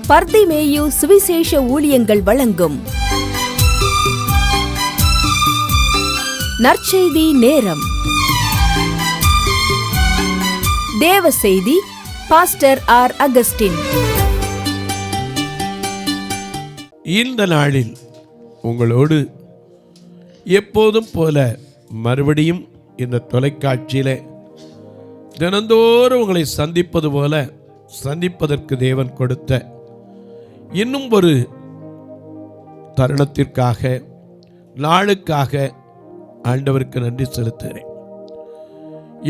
பர்திமேயு சுவிசேஷ ஊழியங்கள் வழங்கும் நற்செய்தி நேரம். தேவ செய்தி பாஸ்டர் ஆர். அகஸ்டின். இந்த நாளில் உங்களோடு எப்போதும் போல மறுபடியும் இந்த தொலைக்காட்சியில் தினந்தோறும் உங்களை சந்திப்பது போல சந்திப்பதற்கு தேவன் கொடுத்த இன்னும் ஒரு தருணத்திற்காக, நாளுக்காக ஆண்டவருக்கு நன்றி செலுத்துகிறேன்.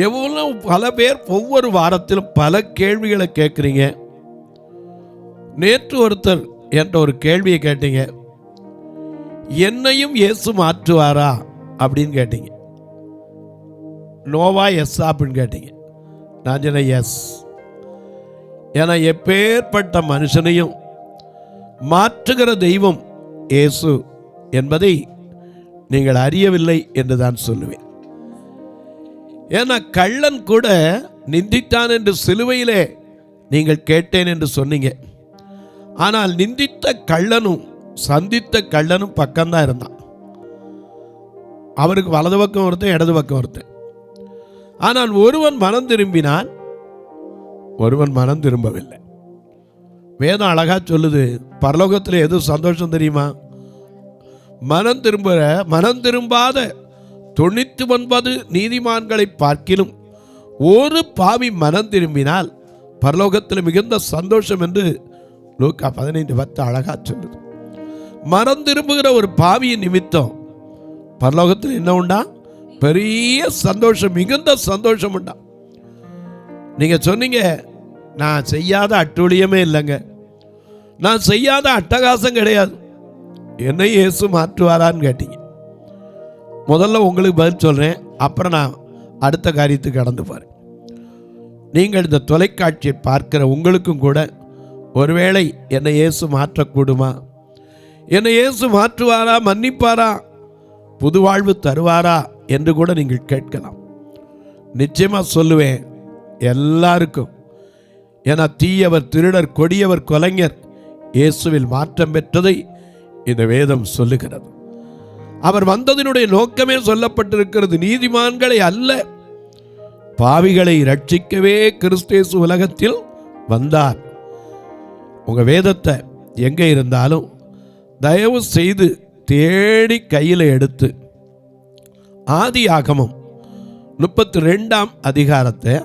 எவ்வளோ பல பேர் ஒவ்வொரு வாரத்திலும் பல கேள்விகளை கேட்குறீங்க. நேற்று ஒருத்தர் என்ற ஒரு கேள்வியை கேட்டீங்க, என்னையும் இயேசு மாற்றுவாரா அப்படின்னு கேட்டீங்க. நோவா எஸ்ஸா அப்படின்னு கேட்டீங்க. நான் சொன்னேன் எஸ். ஏன்னா எப்பேற்பட்ட மனுஷனையும் மாற்றுகிற தெய்வம் இயேசு என்பதை நீங்கள் அறியவில்லை என்று தான் சொல்லுவேன். ஏன்னா கள்ளன் கூட நிந்தித்தான் என்று சிலுவையிலே நீங்கள் கேட்டேன் என்று சொன்னீங்க. ஆனால் நிந்தித்த கள்ளனும் சந்தித்த கள்ளனும் பக்கம்தான் இருந்தான். அவருக்கு வலது பக்கம் ஒருத்தன், இடது பக்கம் ஒருத்தன். ஆனால் ஒருவன் மனம் திரும்பினான், ஒருவன் மனம் திரும்பவில்லை. வேதம் அழகா சொல்லுது, பரலோகத்தில் எது சந்தோஷம் தெரியுமா? மனம் திரும்பாத 99 நீதிமான்களை பார்க்கிலும் ஒரு பாவி மனம் திரும்பினால் பரலோகத்தில் மிகுந்த சந்தோஷம் என்று லூக்கா 15:10 அழகா சொல்லுது. மனம் திரும்புகிற ஒரு பாவியின் நிமித்தம் பரலோகத்தில் என்ன உண்டா? பெரிய சந்தோஷம், மிகுந்த சந்தோஷம் உண்டா. நீங்க சொன்னீங்க, நான் செய்யாத அட்டூழியமே இல்லைங்க, நான் செய்யாத அட்டகாசம் கிடையாது, என்னை இயேசு மாற்றுவாரான்னு கேட்டீங்க. முதல்ல உங்களுக்கு பதில் சொல்றேன், அப்புறம் நான் அடுத்த காரியத்துக்கு கடந்து போறேன். நீங்கள் இந்த தொலைக்காட்சியை பார்க்கிற உங்களுக்கும் கூட ஒருவேளை என்னை இயேசு மாற்றக்கூடுமா, என்னை இயேசு மாற்றுவாரா, மன்னிப்பாரா, புது வாழ்வு தருவாரா என்று கூட நீங்கள் கேட்கலாம். நிச்சயமா சொல்லுவேன், எல்லாருக்கும். ஏன்னா தீயவர், திருடர், கொடியவர், கொலைஞர் இயேசுவில் மாற்றம் பெற்றதை இந்த வேதம் சொல்லுகிறது. அவர் வந்ததினுடைய நோக்கமே சொல்லப்பட்டிருக்கிறது. நீதிமான்களை அல்ல, பாவிகளை ரட்சிக்கவே கிறிஸ்து உலகத்தில் வந்தார். உங்க வேதத்தை எங்க இருந்தாலும் தயவு செய்து தேடி கையில் எடுத்து ஆதியாகமம் 32ஆம் அதிகாரத்தை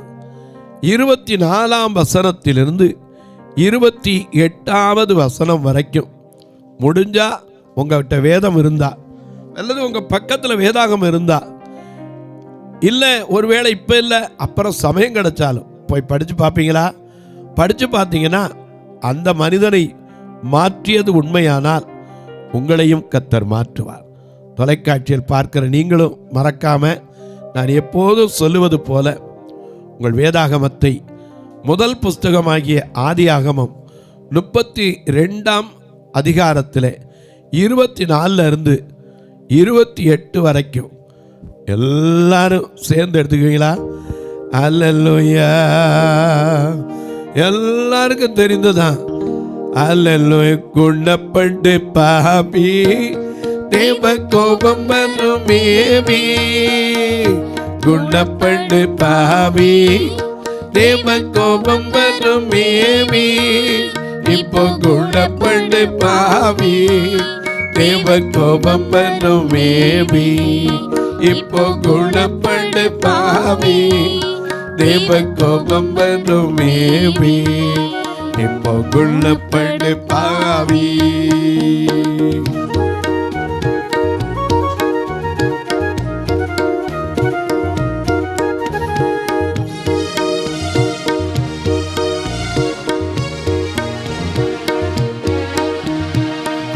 24ஆம் வசனத்திலிருந்து 28வது வசனம் வரைக்கும் முடிஞ்சா உங்கள்கிட்ட வேதம் இருந்தா, அல்லது உங்க பக்கத்தில் வேதாகம் இருந்தா, இல்லை ஒருவேளை இப்போ இல்லை அப்புறம் சமயம் கிடைச்சாலும் போய் படித்து பார்ப்பீங்களா? படித்து பார்த்தீங்கன்னா அந்த மனிதனை மாற்றியது உண்மையானால் உங்களையும் கர்த்தர் மாற்றுவார். தொலைக்காட்சியில் பார்க்கிற நீங்களும் மறக்காம, நான் எப்போதும் சொல்லுவது போல உங்கள் வேதாகமத்தை முதல் புஸ்தகமாகிய ஆதியாகமம் 32ஆம் அதிகாரத்தில் 24 இருந்து 28 வரைக்கும் எல்லாரும் சேர்ந்து எடுத்துக்குவீங்களா? அல்லேலூயா. எல்லாருக்கும் தெரிந்ததான். அல்லேலூயா. குணப்பட்டு பாபி தேவ கோபம் மேபி, குணப்பட்டு பாவி தேவ கோபம் மேபி, இப்போ குணப்பட்டு பாவி தேவ கோபம் மேபி, இப்போ குணப்பட்டு பாவி தேவ கோபம் மேபி, இப்போ குணப்பட்டு பாவி.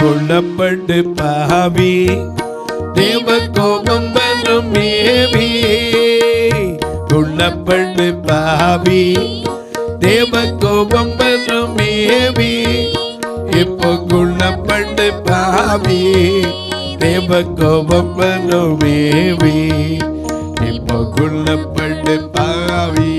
குணப்பட்டு பாவி தேவ கோபம் மேபி, குணப்பட்டு பாவி தேவ கோபம் மேபி, இப்போ குணப்பட்டு பாவி தேவ கோபம் மேபி, இப்போ குணப்பட்டு பாவி.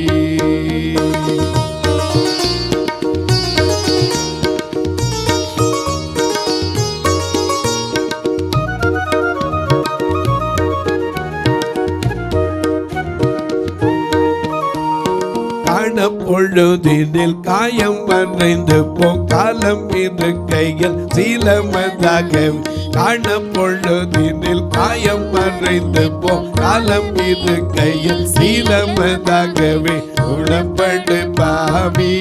பொழுதினில் காயம் மறைந்து காலம் இருக்கையில் சீலமதாக காண பொழுதினில் காயம் மறைந்து காலம் இருக்கையில் சீலமதாகவே குணப்படு பாவி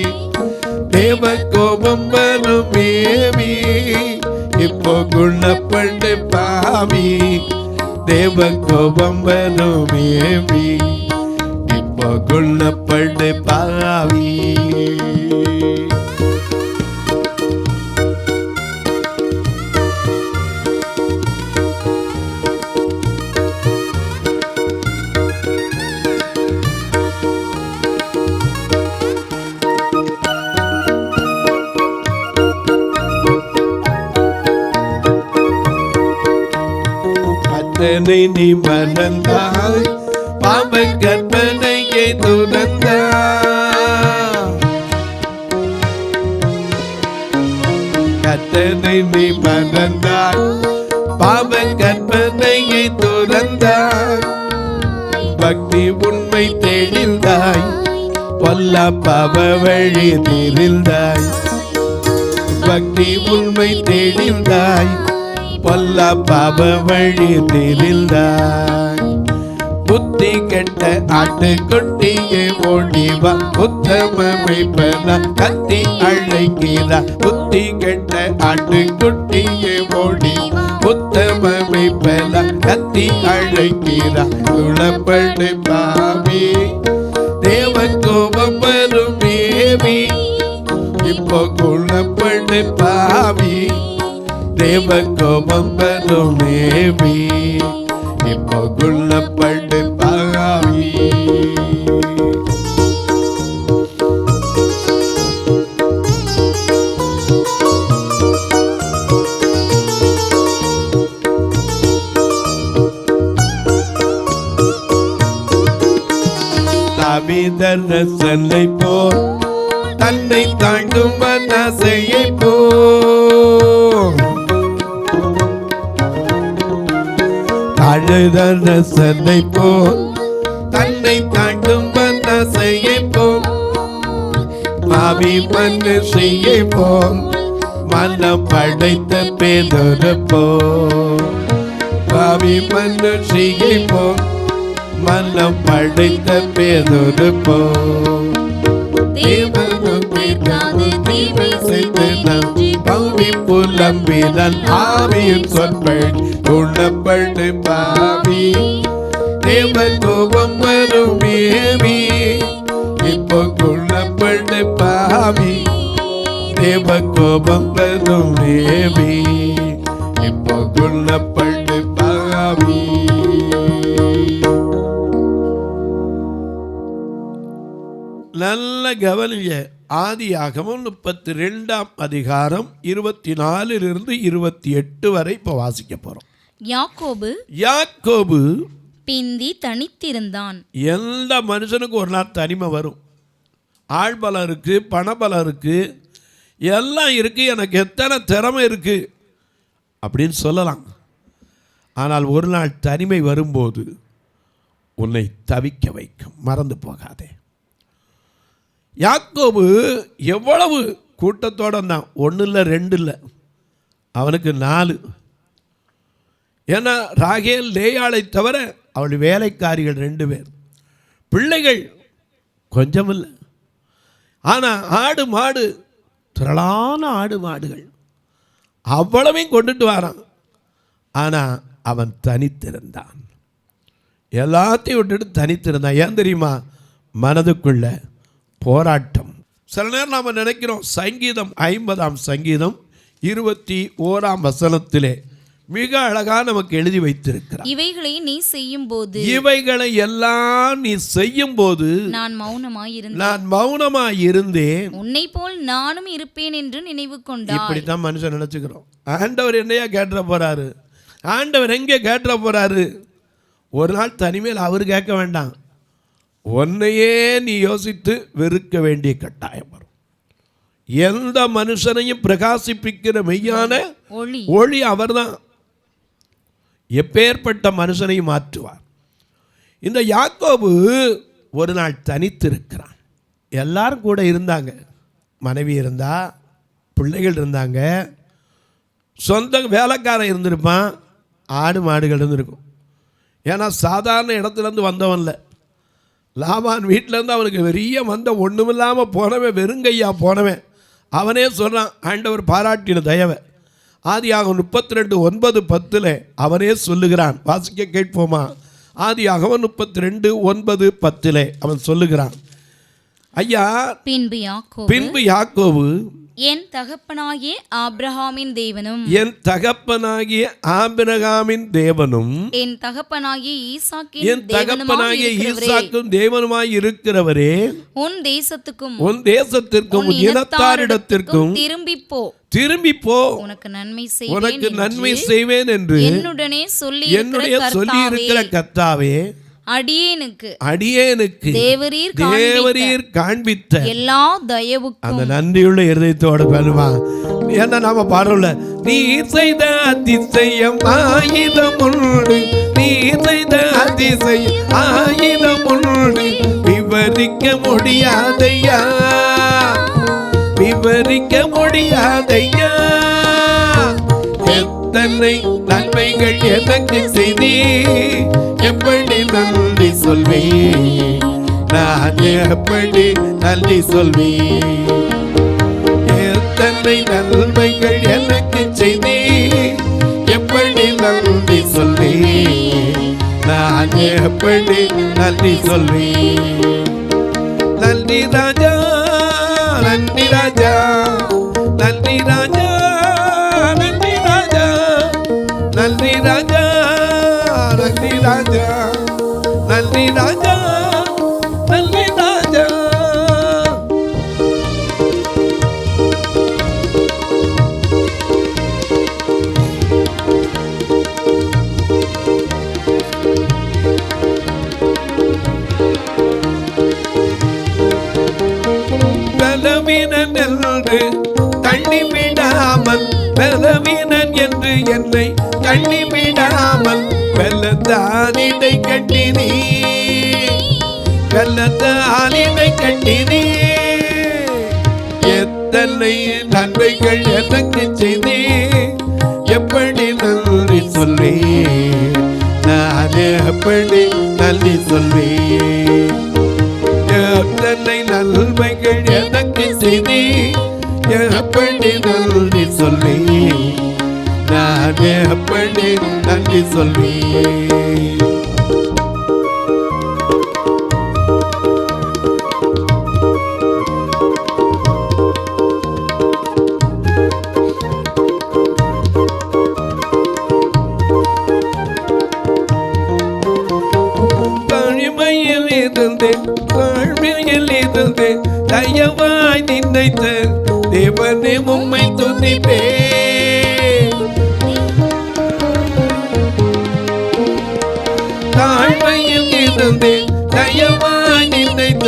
தேவ கோபம் வருமேவி இப்போ குணப்படு பாவி தேவ கோபம் வருமேவி இப்போ குணப்படு பாவி நீ மறந்தாய் பாவ கற்பனையை துறந்தாய் கத்தனை நீ மறந்தாய் பாவ கற்பனையை துறந்தாய் பக்தி உண்மை தெளிந்தாய் பொல்லா பாவ வழி தெரிந்தாய் பக்தி உண்மை தெளிந்தாய் பொல்லா பாவ வழி தெரிந்தாய் புத்தி கெட்ட ஆட்டுக்குட்டியே ஓடிவா உத்தமமை பெற கத்தி அழைக்கிறா புத்தி கெட்ட ஆட்டுக்குட்டியே ஓடிவா உத்தமமை பெற கத்தி அழைக்கிறா குணப்படு பாவி தேவ கோபம் வருமேவி இப்போ குணப்படு பாவி தேவ கோபம் வருமேவி இப்போ குணப்படு பாவி தாவீதரசனை போல் தன்னை தாண்டும் மனசையை போல் தாழதரசனை போல் தன்னை தாண்டும் மனசையை போல் பாவி மனுஷையை போல் மனம் படைத்த பேதொரு போல் பாவி மனுஷையை போல் மனம் படைத்த பேதொரு போல் புலம்பினன் ஆவியின் சொற்பள் குணப்படு பாவி தேவ கோபம் வருமேவி இப்போ குணப்படு பாவி தேவ கோபம் வருமேவி இப்போ குணப்படு பாவி நல்ல கவனிய ஆதியாகமம் 32ஆம் அதிகாரம் 24 28 வரை இப்போ வாசிக்க போறோம். யாக்கோபு பிந்தி தனித்திருந்தான். எந்த மனுஷனுக்கும் ஒரு நாள் தனிமை வரும். ஆள்பலம் இருக்கு, பணபலம் இருக்கு, எல்லாம் இருக்கு, எனக்கு எத்தனை திறமை இருக்கு அப்படின்னு சொல்லலாம். ஆனால் ஒரு நாள் தனிமை வரும்போது உன்னை தவிக்க வைக்கும். மறந்து போகாதே. யாக்கோபு எவ்வளவு கூட்டத்தோடு இருந்தான். 1 இல்லை 2 இல்லை, அவனுக்கு 4. ஏன்னா ராகேல் லேயாளை தவிர அவள் வேலைக்காரிகள் 2 பேர், பிள்ளைகள் கொஞ்சம் இல்லை. ஆனால் ஆடு மாடு, திரளான ஆடு மாடுகள் அவ்வளவையும் கொண்டுட்டு வரான். ஆனால் அவன் தனித்திருந்தான். எல்லாத்தையும் விட்டுட்டு தனித்திருந்தான். ஏன் தெரியுமா? மனதுக்குள்ள போராட்டம். சில நேரம் நாம் நினைக்கிறோம், சங்கீதம் 50ஆம் சங்கீதம் 21ஆம் வசனத்திலே மிக அழகா நமக்கு எழுதி வைத்திருக்கிறார். இவைகளை நீ செய்யும் போது, இவைகளை எல்லாம் நீ செய்யும் போது நான் மௌனமாய் இருந்தேன், உன்னை போல் நானும் இருப்பேன் என்று நினைவு கொண்டாய். இப்படித்தான் மனுஷன் நினைச்சுக்கிறோம். ஆண்டவர் என்னையா கேட்டுற போறாரு? ஆண்டவர் எங்கே கேட்டுற போறாரு? ஒரு நாள் தனிமையில் அவர் கேட்க வேண்டாம், உன்னையே நீ யோசித்து வெறுக்க வேண்டிய கட்டாயம் வரும். எந்த மனுஷனையும் பிரகாசிப்பிக்கிற மெய்யான ஒளி அவர்தான். எப்பேற்பட்ட மனுஷனையும் மாற்றுவார். இந்த யாக்கோபு ஒரு நாள் தனித்திருக்கிறான். எல்லாரும் கூட இருந்தாங்க. மனைவி இருந்தா, பிள்ளைகள் இருந்தாங்க, சொந்த வேலைக்காரன் இருந்திருப்பான், ஆடு மாடுகள் இருந்திருக்கும். ஏன்னா சாதாரண இடத்துலேருந்து வந்தவன்ல, லாபான் வீட்டிலேருந்து அவனுக்கு பெரிய வந்த ஒன்றுமில்லாமல் போனவன், வெறுங்கையா போனவன். அவனே சொல்கிறான் ஆண்டவர் பாராட்டின தயவை. ஆதியாகமம் 32:9-10 அவனே சொல்லுகிறான். வாசிக்க கேட்போமா? ஆதியாகமம் 32:9-10 அவன் சொல்லுகிறான், ஐயா, பின்பு யாக்கோபு என் தகப்பனாகிய ஆபிரகாமின் தேவனும் என் தகப்பனாகிய ஆபிரகாமின் தேவனும் என் தகப்பனாகிய ஈசாக்கும் தேவனுமாய் இருக்கிறவரே, உன் தேசத்திற்கும் இனத்தாரிடத்திற்கும் திரும்பி போ, உனக்கு நன்மை செய்வேன் என்று என்னுடைய சொல்லி இருக்கிற கர்த்தாவே, அடியேனுக்கு தேவரீர் காண்பித்த எல்லா தயவுக்கும் அந்த நன்றியுள்ள இருதயத்தோடு பண்ணுவா. என்ன நாம பாடல, நீ செய்த அதிசயம் ஆயுதம் உண்டு, நீ செய்த அதிசயம் ஆயுதம் உண்டு, விவரிக்க முடியாதையா, விவரிக்க முடியாதையா, எத்தனை நன்மைகள் எனக்கு செய்தீ, எப்படி நன்றி சொல்வேன், நான் எப்படி நன்றி சொல்வேன், எத்தனை நன்மைகள் எனக்கு செய்தீ, எப்படி நன்றி சொல்வேன், நான் எப்படி நன்றி சொல்வேன். நன்றி ராஜா, நன்றி ராஜா, நன்றி ராஜா, நன்றி ராஜா, நன்றி ராஜா, நன்றி ராஜா, நன்றி ராஜா, நன்றி ராஜா. பலவீனன் என்று தள்ளிவிடாமல், பலவீனன் என்று என்னை தள்ளிவிடாமல், வெள்ளத்தானிடை கட்டினீ, வெள்ளத்தானிடை கட்டினீ, எத்தனை நன்மைகள் எனக்கு செய்தீ, எப்படி நன்றி சொல்வேன், நான் எப்படி நன்றி சொல்வேன், எத்தனை நன்மைகள் எனக்கு செய்தீ, எப்படி நன்றி சொல்வேன், நான் எப்படி நன்றி சொல்வேன். தாழ்மையில் இருந்து தயவாய் நினைத்த தேவனே உம்மை துதிப்பேன், தாழ்மையில் இருந்து தயவாய் நினைத்த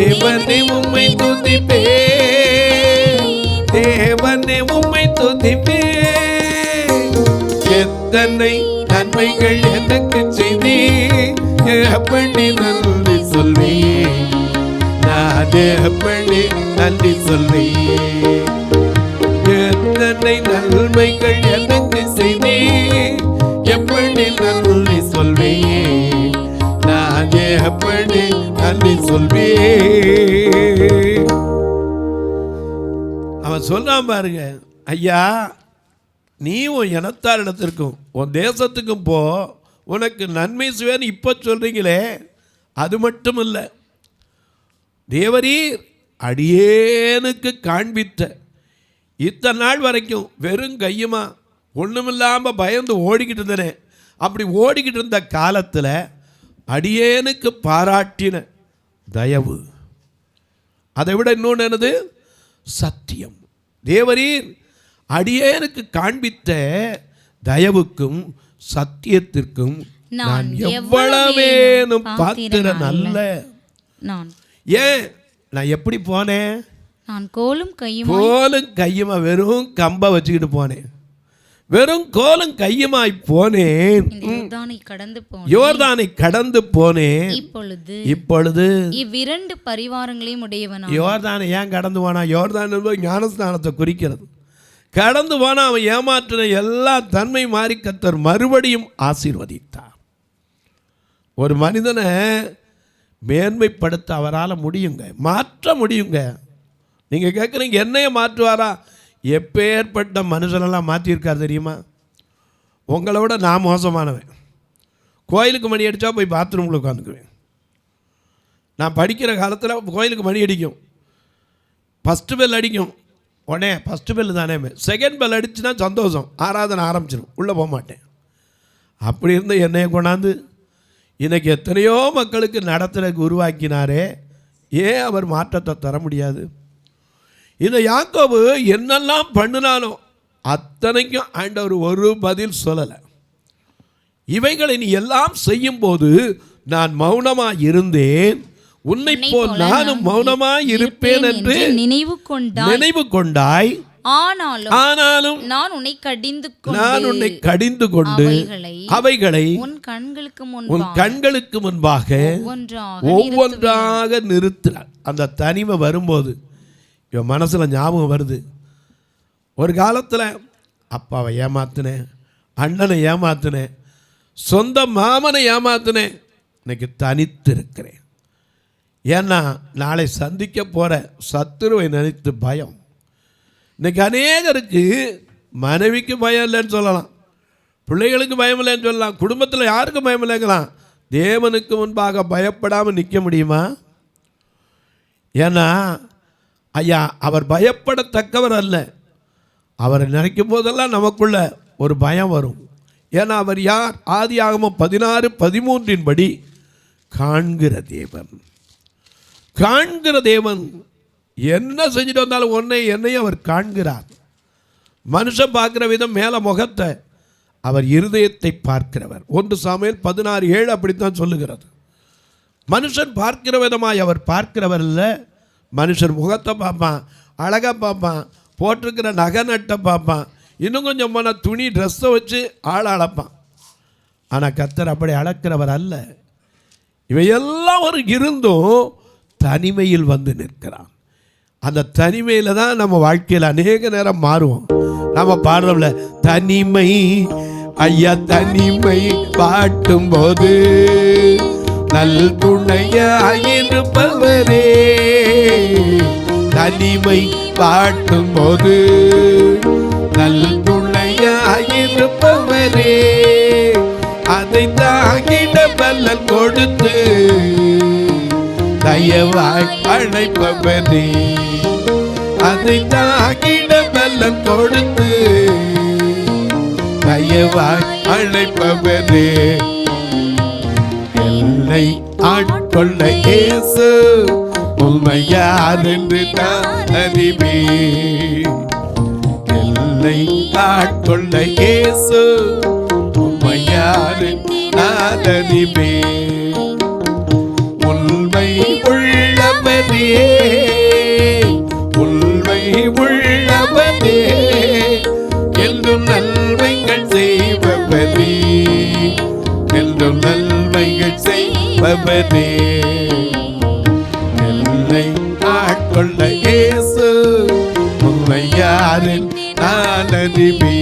தேவனே உம்மை துதிப்பேன், தேவனே உம்மை துதிப்பேன், எத்தனை நன்மைகள் எனக்கு செய்தீ, எப்படி நன்றி சொல்வேன், நான் எப்படி நன்றி சொல்வேன், எத்தனை நன்மைகள் எனக்கு செய்தீ, எப்படி நன்றி சொல்வேன், நான் எப்படி நன்றி சொல்வேன். அவன் சொல்றான் பாருங்க, ஐயா, நீ உன் இனத்தாரிடத்திற்கும் உன் தேசத்துக்கும் போ, உனக்கு நன்மை செய்வேன்னு இப்போ சொல்கிறீங்களே, அது மட்டும் இல்லை, தேவரீர் அடியேனுக்கு காண்பித்த இத்தனை நாள் வரைக்கும் வெறும் கையுமா ஒன்றுமில்லாமல் பயந்து ஓடிக்கிட்டு இருந்தேனே, அப்படி ஓடிக்கிட்டு இருந்த காலத்தில் அடியேனுக்கு பாராட்டின தயவு, அதை விட இன்னொன்று என்னது, சத்தியம். தேவரீர் அடியேனுக்கு காண்பித்த தயவுக்கும் சத்தியத்திற்கும் நான் எவ்வளவேனும் பாத்திரன் அல்ல. ஏன் நான் எப்படி போனேன், நான் கோலும் கையுமா வெறும் கம்பை வச்சுக்கிட்டு போனேன், வெறும் கோலும் கையுமாய் போனேன், யோர்தானை கடந்து போனேன், இப்பொழுது இவ்விரண்டு பரிவாரங்களையும் உடையவனாய். யோர்தானை ஏன் கடந்து போனா? யோர்தான் என்பது ஞானஸ்நானத்தை குறிக்கிறது. கடந்து போனா அவன் ஏமாற்றின எல்லா தன்மை மாறி கர்த்தர் மறுபடியும் ஆசீர்வதித்தார். ஒரு மனிதனை மேன்மைப்படுத்த அவரால் முடியுங்க, மாற்ற முடியுங்க. நீங்கள் கேட்குறீங்க என்னைய மாற்றுவாரா? எப்பேற்பட்ட மனுஷனெல்லாம் மாற்றியிருக்கார் தெரியுமா? உங்களை விட நான் மோசமானவன். கோயிலுக்கு மணி அடித்தா போய் பாத்ரூமில் உட்காந்துக்குவேன். நான் படிக்கிற காலத்தில் கோயிலுக்கு மணி அடிக்கும், ஃபஸ்ட்டு பெல் அடிக்கும், உடனே ஃபஸ்ட்டு பெல் தானே, செகண்ட் பெல் அடிச்சுன்னா சந்தோஷம், ஆராதனை ஆரம்பிச்சிடும், உள்ளே போக மாட்டேன். அப்படி இருந்து என்னைய கொண்டாந்து இன்றைக்கி எத்தனையோ மக்களுக்கு நடத்துறதுக்கு உருவாக்கினாரே, ஏன் அவர் மாற்றத்தை தர முடியாது? இந்த யாக்கோபு என்னெல்லாம் பண்ணினாலும் அத்தனைக்கும் ஆண்டவர் ஒரு பதில் சொல்லலை. இவைகளை நீ எல்லாம் செய்யும்போது நான் மௌனமாக இருந்தேன், உன்னை போல் நானும் மௌனமாய் இருப்பேன் என்று நினைவு கொண்டாய். ஆனாலும் நான் உன்னை கடிந்து கொண்டு அவைகளை உன் கண்களுக்கு முன்பாக ஒவ்வொன்றாக நிறுத்தினார். அந்த தனிமை வரும்போது இவன் மனசுல ஞாபகம் வருது, ஒரு காலத்தில் அப்பாவை ஏமாத்தினேன், அண்ணனை ஏமாத்தினேன், சொந்த மாமனை ஏமாத்தினேன், இன்னைக்கு தனித்து இருக்கிறேன். ஏன்னா நாளை சந்திக்க போகிற சத்துருவை நினைத்து பயம். இன்றைக்கி அநேகருக்கு மனைவிக்கு பயம் இல்லைன்னு சொல்லலாம், பிள்ளைகளுக்கு பயம் இல்லைன்னு சொல்லலாம், குடும்பத்தில் யாருக்கும் பயம் இல்லைங்களாம். தேவனுக்கு முன்பாக பயப்படாமல் நிற்க முடியுமா? ஏன்னா ஐயா அவர் பயப்படத்தக்கவர் அல்ல. அவரை நினைக்கும் போதெல்லாம் நமக்குள்ள ஒரு பயம் வரும். ஏன்னா அவர் யார்? ஆதியாகமம் 16:13 படி காண்கிற தேவன். காண்கிற தேவன் என்ன செஞ்சுட்டு வந்தாலும் என்னையும் அவர் காண்கிறார். மனுஷன் பார்க்குற விதம் மேலே முகத்தை, அவர் இருதயத்தை பார்க்கிறவர். 1 சாமுவேல் 16:7 அப்படித்தான் சொல்லுகிறது. மனுஷன் பார்க்கிற விதமாய் அவர் பார்க்கிறவர் இல்லை. மனுஷன் முகத்தை பார்ப்பான், அழகாக பார்ப்பான், போட்டிருக்கிற நகை நட்டை பார்ப்பான், இன்னும் கொஞ்சம் போனால் துணி ட்ரெஸ்ஸை வச்சு ஆள் அளப்பான். ஆனால் கர்த்தர் அப்படி அளக்கிறவர் அல்ல. இவையெல்லாம் ஒரு இருந்தும் தனிமையில் வந்து நிற்கிறான். அந்த தனிமையில் தான் நம்ம வாழ்க்கையில் அநேக நேரம் மாறுவோம். நம்ம பாடுறோம்ல, தனிமை ஐயா தனிமை பாட்டும் போது நல் துணையாயிருப்பவரே, தனிமை பாட்டும் போது நல் துணையாயிருப்பவரே, அதை தாங்கிட பலன் கொடுத்து தயவாய் அழைப்பவரே, அதை தாங்கிட பலன் கொடுத்து தயவாய் அழைப்பவரே, என்னை ஆட்கொள்ள இயேசு உண்மையார் என்று தான் அறிவே, என்னை ஆட்கொள்ள இயேசு உண்மையார் என்று நான் அறிவே, உண்மை உள்ளவரே, உண்மை உள்ளவரே, என்றும் நன்மைகள் செய்பவரே, என்றும் நன்மைகள் செய்பவரே, என்னை ஆட்கொள்ள இயேசு உண்மையாரின் நான் அறிவே.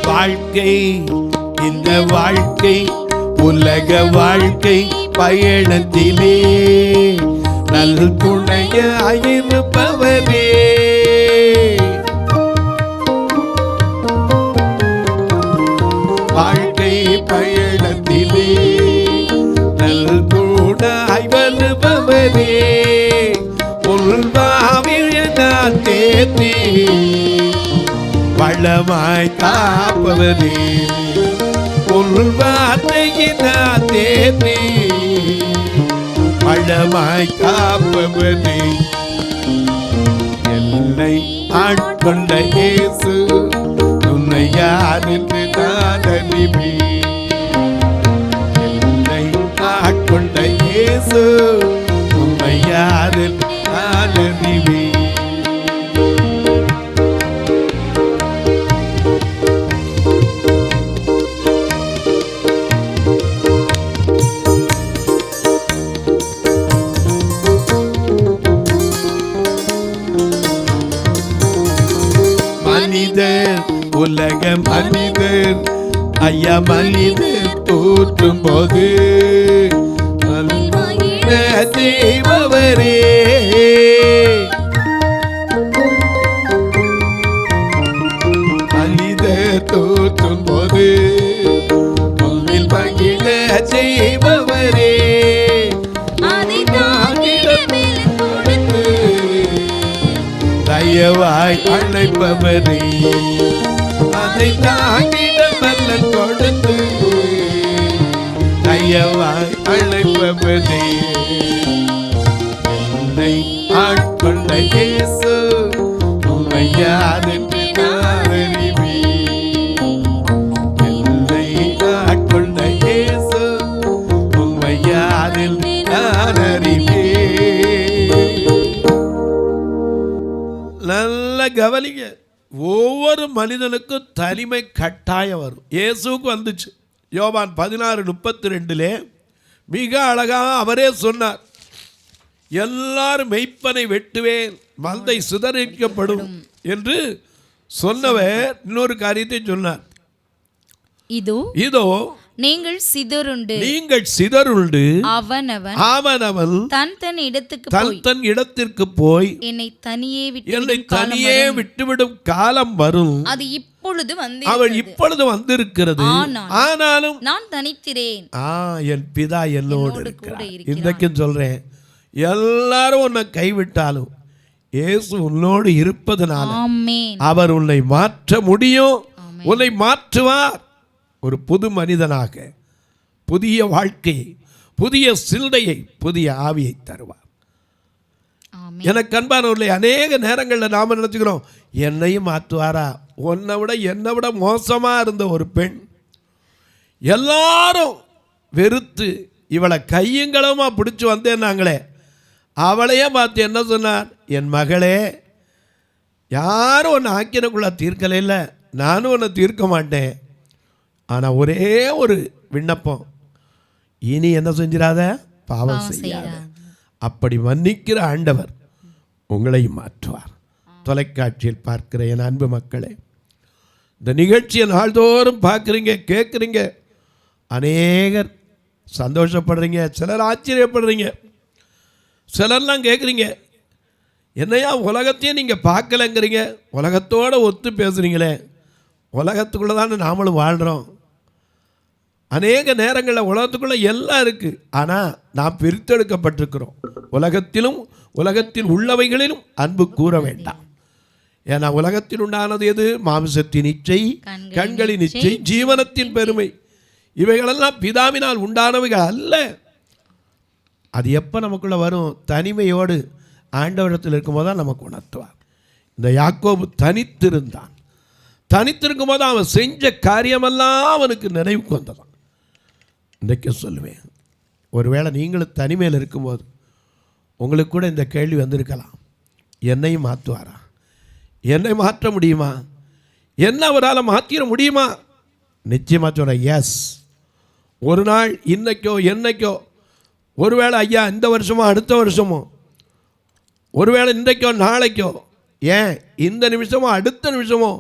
வாழ்க்கை இந்த வாழ்க்கை உலக வாழ்க்கை பயணத்திலே நல் துணையாயிருப்பவரே, வாழ்க்கை பயணத்திலே நல் துணை வருபவரே, உள்வாவில் நான் தேர்ந்தே வளமாய் காப்பவரே, ஒரு வார்த்தையினால் தேர்ந்தே வளமாய் காப்பவரே, என்னை ஆட்கொண்ட இயேசு உன்னை யார் என்று நான் அறிவேன். என்னை ஆட்கொண்ட இயேசு உன்னை யார் என்று நான் அறிவேன். மனிதர் உலக மனிதர் ஐயா மனிதர் தோற்றும் போது செய்பவரே மனிதர் தோற்றும் போது உன்னில் மகிழ செய்பவரே தயவாய் அழைப்பவரே அதை தாங்கிட பலன் கொடுத்து தயவாய் அழைப்பவரே என்னை ஆட்கொண்ட இயேசு உம்மை யார் என்று நான் அறிவேன். என்னை ஆட்கொண்ட இயேசு உம்மை யார் என்று நான் அறிவேன். நல்ல கவனிங்க, ஒவ்வொரு மனிதனுக்கும் தனிமை கட்டாயம் வரும். இயேசுக்கு வந்துச்சு. யோவான் 16:32 மிக அழகாக அவரே சொன்னார், எல்லாரும் மெய்ப்பனை வெட்டுவேன், மந்தை சிதறிக்கப்படும் என்று சொன்னவர் இன்னொரு காரியத்தை சொன்னார். இதோ நீங்கள் சிதறுண்டு அவனவன் தன் இடத்திற்கு போய் என்னை தனியே விட்டுவிடும் காலம் வரும். அது இப்பொழுது வந்திருக்கிறது. ஆனாலும் நான் தனித்திரேன், என் பிதா என்னோடு இருக்கிறார். இன்றைக்கும் சொல்றேன், எல்லாரும் உன்னை கைவிட்டாலும் இயேசு உன்னோடு இருப்பதனால அவர் உன்னை மாற்ற முடியும், உன்னை மாற்றுவார். ஒரு புது மனிதனாக புதிய வாழ்க்கையை, புதிய சிந்தையை, புதிய ஆவியை தருவார். எனக்கு அன்பானவர்களே, அநேக நேரங்களில் நாம் நினைச்சுக்கிறோம், என்னையும் மாற்றுவாரா? என்னை விட மோசமா இருந்த ஒரு பெண், எல்லாரும் வெறுத்து இவளை கையங்களமா பிடிச்சி வந்தேன் நாங்களே, அவளையே பார்த்து என்ன சொன்னார்? என் மகளே, யாரும் உன்னை ஆக்கினக்குள்ள தீர்க்கல, இல்லை நானும் உன்னை தீர்க்க மாட்டேன். ஆனால் ஒரே ஒரு விண்ணப்பம், இனி என்ன செஞ்சிடாத, பாவம் செய்யாத. அப்படி மன்னிக்கிற ஆண்டவர் உங்களையும் மாற்றுவார். தொலைக்காட்சியில் பார்க்கிற என் அன்பு மக்களே, இந்த நிகழ்ச்சியை நாள்தோறும் பார்க்குறீங்க, கேட்குறீங்க, அநேகர் சந்தோஷப்படுறீங்க, சிலர் ஆச்சரியப்படுறீங்க, சிலர்லாம் கேட்குறீங்க, என்னையா உலகத்தையும் நீங்கள் பார்க்கலங்கிறீங்க, உலகத்தோடு ஒத்து பேசுகிறீங்களே. உலகத்துக்குள்ளே தானே நாமளும் வாழ்கிறோம். அநேக நேரங்களில் உலகத்துக்குள்ளே எல்லாம் இருக்குது, ஆனால் நாம் பிரித்தெடுக்கப்பட்டிருக்கிறோம். உலகத்திலும் உலகத்தில் உள்ளவைகளிலும் அன்பு கூற வேண்டாம். ஏன்னா உலகத்தில் உண்டானது எது? மாம்சத்தின் இச்சை, கண்களின் இச்சை, ஜீவனத்தின் பெருமை. இவைகளெல்லாம் பிதாவினால் உண்டானவைகள் அல்ல. அது எப்போ நமக்குள்ளே வரும்? தனிமையோடு ஆண்டவரிடத்தில் இருக்கும்போது தான் நமக்கு உணர்த்துவார். இந்த யாக்கோபு தனித்திருக்கும் போது அவன் செஞ்ச காரியமெல்லாம் அவனுக்கு நினைவுக்கு வந்ததான். இன்றைக்கு சொல்லுவேன், ஒருவேளை நீங்களும் தனிமையில் இருக்கும்போது உங்களுக்கு கூட இந்த கேள்வி வந்திருக்கலாம், என்னையும் மாற்றுவாரா? என்னை மாற்ற முடியுமா? என்ன அவரால் மாற்றிட முடியுமா? நிச்சயமாக சொல்கிறேன், எஸ். ஒரு நாள், இன்னைக்கோ என்னைக்கோ, ஒருவேளை ஐயா இந்த வருஷமோ அடுத்த வருஷமோ, ஒருவேளை இன்றைக்கோ நாளைக்கோ, ஏன் இந்த நிமிஷமோ அடுத்த நிமிஷமோ,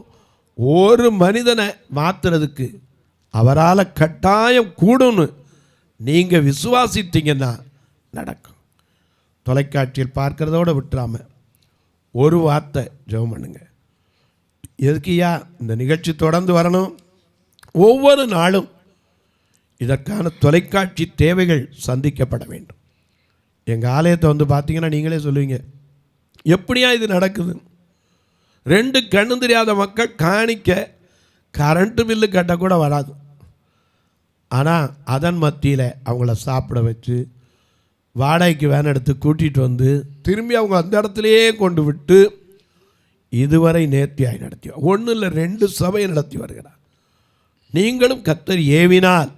ஒரு மனிதனை மாற்றுறதுக்கு அவரால் கட்டாயம் கூடும்னு நீங்கள் விசுவாசித்தீங்கன்னா நடக்கும். தொலைக்காட்சியில் பார்க்குறதோடு விட்டுறாம ஒரு வார்த்தை ஜெபம் பண்ணுங்க. எதுக்குயா இந்த நிகழ்ச்சி தொடர்ந்து வரணும்? ஒவ்வொரு நாளும் இதற்கான தொலைக்காட்சி தேவைகள் சந்திக்கப்பட வேண்டும். எங்கள் ஆலயத்தை வந்து பார்த்தீங்கன்னா நீங்களே சொல்லுவீங்க, எப்படியா இது நடக்குது? 2 கண்ணு தெரியாத மக்கள் காணிக்க கரண்ட்டு பில்லு கட்டக்கூட வராது. ஆனால் அதன் மத்தியில் அவங்கள சாப்பிட வச்சு, வாடகைக்கு வேன் எடுத்து கூட்டிகிட்டு வந்து, திரும்பி அவங்க அந்த இடத்துலையே கொண்டு விட்டு, இதுவரை நேர்த்தியாய் நடத்தி ஒன்று இல்லை 2 சபையை நடத்தி வருகிறார். நீங்களும் கர்த்தர் ஏவினால்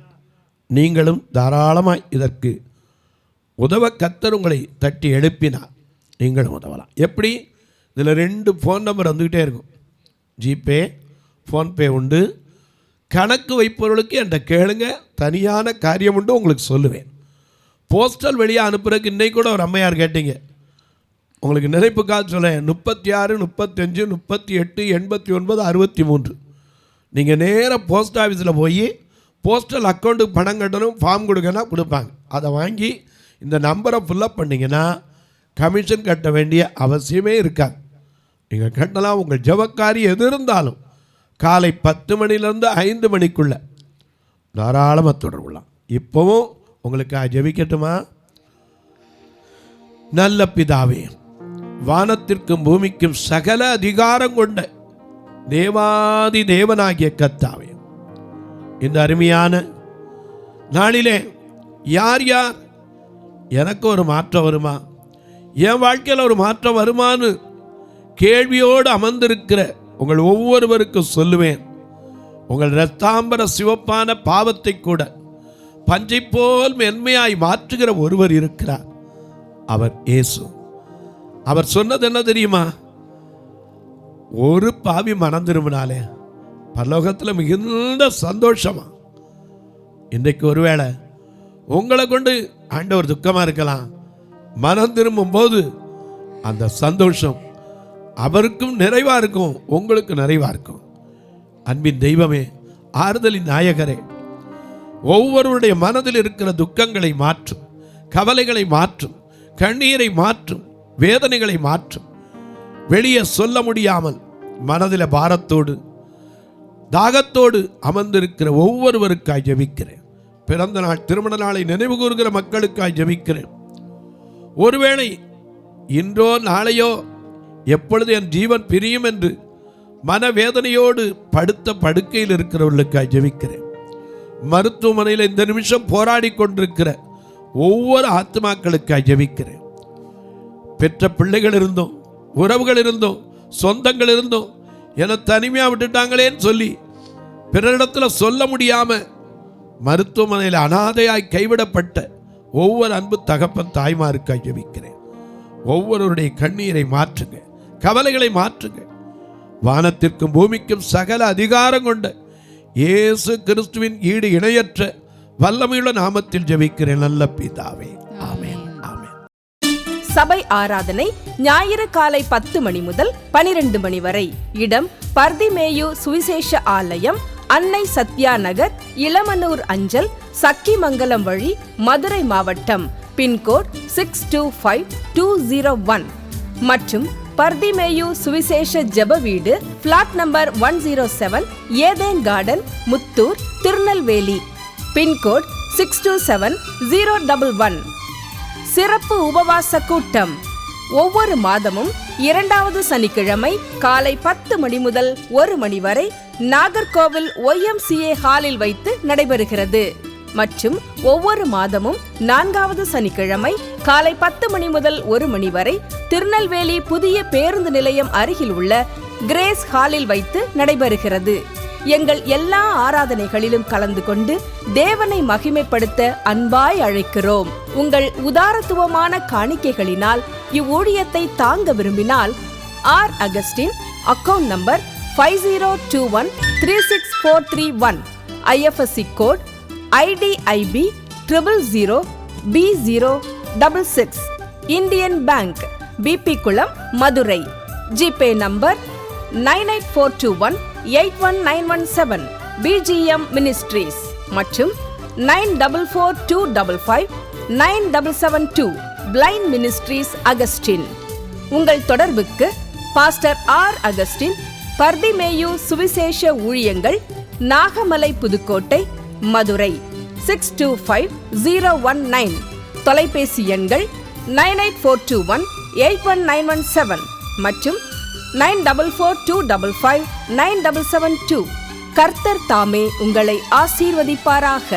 நீங்களும் தாராளமாய் இதற்கு உதவ கர்த்தர் உங்களை தட்டி எழுப்பினார் நீங்களும் உதவலாம். எப்படி? இதில் 2 ஃபோன் நம்பர் வந்துக்கிட்டே இருக்கும். ஜிபே, ஃபோன்பே உண்டு. கணக்கு வைப்பவர்களுக்கு என்கிட்ட கேளுங்க, தனியான காரியம் உண்டு, உங்களுக்கு சொல்லுவேன். போஸ்டல் வழியாக அனுப்புறதுக்கு இன்றைக்கு கூட ஒரு அம்மையார் கேட்டீங்க, உங்களுக்கு நினைப்புக்காக சொல்ல 36 35 38 89 63. நீங்கள் நேராக போஸ்ட் ஆஃபீஸில் போய் போஸ்டல் அக்கௌண்ட்டுக்கு பணம் கட்டணும், ஃபார்ம் கொடுக்கனா கொடுப்பாங்க. அதை வாங்கி இந்த நம்பரை ஃபுல்லப் பண்ணிங்கன்னா கமிஷன் கட்ட வேண்டிய அவசியமே இருக்காது. நீங்கள் கட்டலாம். உங்கள் ஜபக்காரி எது இருந்தாலும் காலை 10 மணிலேருந்து 5 மணிக்குள்ளே தாராளமாக தொடர்புலாம். இப்போவும் உங்களுக்கு ஜெபிக்கட்டுமா? நல்ல பிதாவே, வானத்திற்கும் பூமிக்கும் சகல அதிகாரம் கொண்ட தேவாதி தேவனாகிய கர்த்தாவே, இந்த அருமையான நாளிலே யார் யார் எனக்கு ஒரு மாற்றம் வருமா, என் வாழ்க்கையில் ஒரு மாற்றம் வருமானு கேள்வியோடு அமர்ந்திருக்கிற உங்கள் ஒவ்வொருவருக்கும் சொல்லுவேன். உங்கள் இரத்தாம்பர சிவப்பான பாவத்தை கூட பஞ்சை போல் மென்மையாய் மாற்றுகிற ஒருவர் இருக்கிறார். அவர் இயேசு. அவர் சொன்னது என்ன தெரியுமா? ஒரு பாவி மனம் திரும்பினாலே பரலோகத்தில் மிகுந்த சந்தோஷமா. இன்றைக்கு ஒருவேளை உங்களை கொண்டு ஆண்டவர் துக்கமாக இருக்கலாம். மனம் திரும்பும் போது அந்த சந்தோஷம் அவருக்கும் நிறைவாக இருக்கும், உங்களுக்கு நிறைவாக இருக்கும். அன்பின் தெய்வமே, ஆறுதலின் நாயகரே, ஒவ்வொருவருடைய மனதில் இருக்கிற துக்கங்களை மாற்றும், கவலைகளை மாற்றும், கண்ணீரை மாற்றும், வேதனைகளை மாற்றும். வெளியே சொல்ல முடியாமல் மனதில் பாரத்தோடு தாகத்தோடு அமர்ந்திருக்கிற ஒவ்வொருவருக்காய் ஜெபிக்கிறேன். பிறந்த நாள் திருமண நாளை நினைவு கூறுகிற மக்களுக்காய் ஜெபிக்கிறேன். ஒருவேளை இன்றோ நாளையோ எப்பொழுது என் ஜீவன் பிரியும் என்று மனவேதனையோடு படுத்த படுக்கையில் இருக்கிறவர்களுக்காய் ஜெபிக்கிறேன். மருத்துவமனையில் இந்த நிமிஷம் போராடி கொண்டிருக்கிற ஒவ்வொரு ஆத்மாக்களுக்காய் ஜெபிக்கிறேன். பெற்ற பிள்ளைகள் இருந்தோம், உறவுகள் இருந்தோம், சொந்தங்கள் இருந்தோம், என தனிமையாக விட்டுட்டாங்களேன்னு சொல்லி பிறரிடத்தில் சொல்ல முடியாமல் மருத்துவமனையில் அனாதையாய் கைவிடப்பட்ட ஒவ்வொரு அன்பு தகப்பன் தாய்மாருக்காய் ஜெபிக்கிறேன். ஒவ்வொருவருடைய கண்ணீரை மாற்றுங்க, கவலைகளை மாற்றுங்க. வானத்திற்கும் பூமிக்கும் சகல அதிகாரம் கொண்ட இயேசு கிறிஸ்துவின் ஈடு இணையற்ற வல்லமையுள்ள நாமத்தில் ஜெபிக்கிறேன் நல்ல பிதாவே, ஆமென், ஆமென். சபை ஆராதனை ஞாயிறு காலை 10 மணி முதல் 12 மணி வரை. இடம் பர்திமேயு சுவிசேஷ ஆலயம், அன்னை சத்யா நகர், இளமனூர் அஞ்சல், சக்கிமங்கலம் வழி, மதுரை மாவட்டம். பின்கோட் 625201 மற்றும் பர்திமேயு சுவிசேஷ ஜெப வீடு, plot number 107, Eden garden, Muthur, Tirunelveli. Pincode 627011. சிறப்பு உபவாச கூட்டம் ஒவ்வொரு மாதமும் 2வது சனிக்கிழமை காலை 10 மணி முதல் 1 மணி வரை நாகர்கோவில் YMCA ஹாலில் வைத்து நடைபெறுகிறது. மற்றும் ஒவ்வொரு மாதமும் 4வது சனிக்கிழமை காலை 10 மணி முதல் 1 மணி வரை திருநெல்வேலி புதிய பேருந்து நிலையம் அருகில் உள்ள கிரேஸ் ஹாலில் வைத்து நடைபெறுகிறது. எங்கள் எல்லா ஆராதனைகளிலும் கலந்து கொண்டு தேவனை மகிமைப்படுத்த அன்பாய் அழைக்கிறோம். உங்கள் உதாரத்துவமான காணிக்கைகளினால் இவ்வூழியத்தை தாங்க விரும்பினால் R Augustin, account number 5021364331, IFSC code IDIB 000B066, Indian bank, BP Kulam, Madurai. GPay number 9842181917, BGM ministries மற்றும் 9442559772, பிளைண்ட் மினிஸ்ட்ரீஸ் அகஸ்டின். உங்கள் தொடர்புக்கு பாஸ்டர் ஆர் அகஸ்டின், பர்திமேயு சுவிசேஷ ஊழியங்கள், நாகமலை, புதுக்கோட்டை, மதுரை 625019. தொலைபேசி எண்கள் 9842181917 மற்றும் 9442559772. கர்த்தர் தாமே உங்களை ஆசீர்வதிப்பாராக.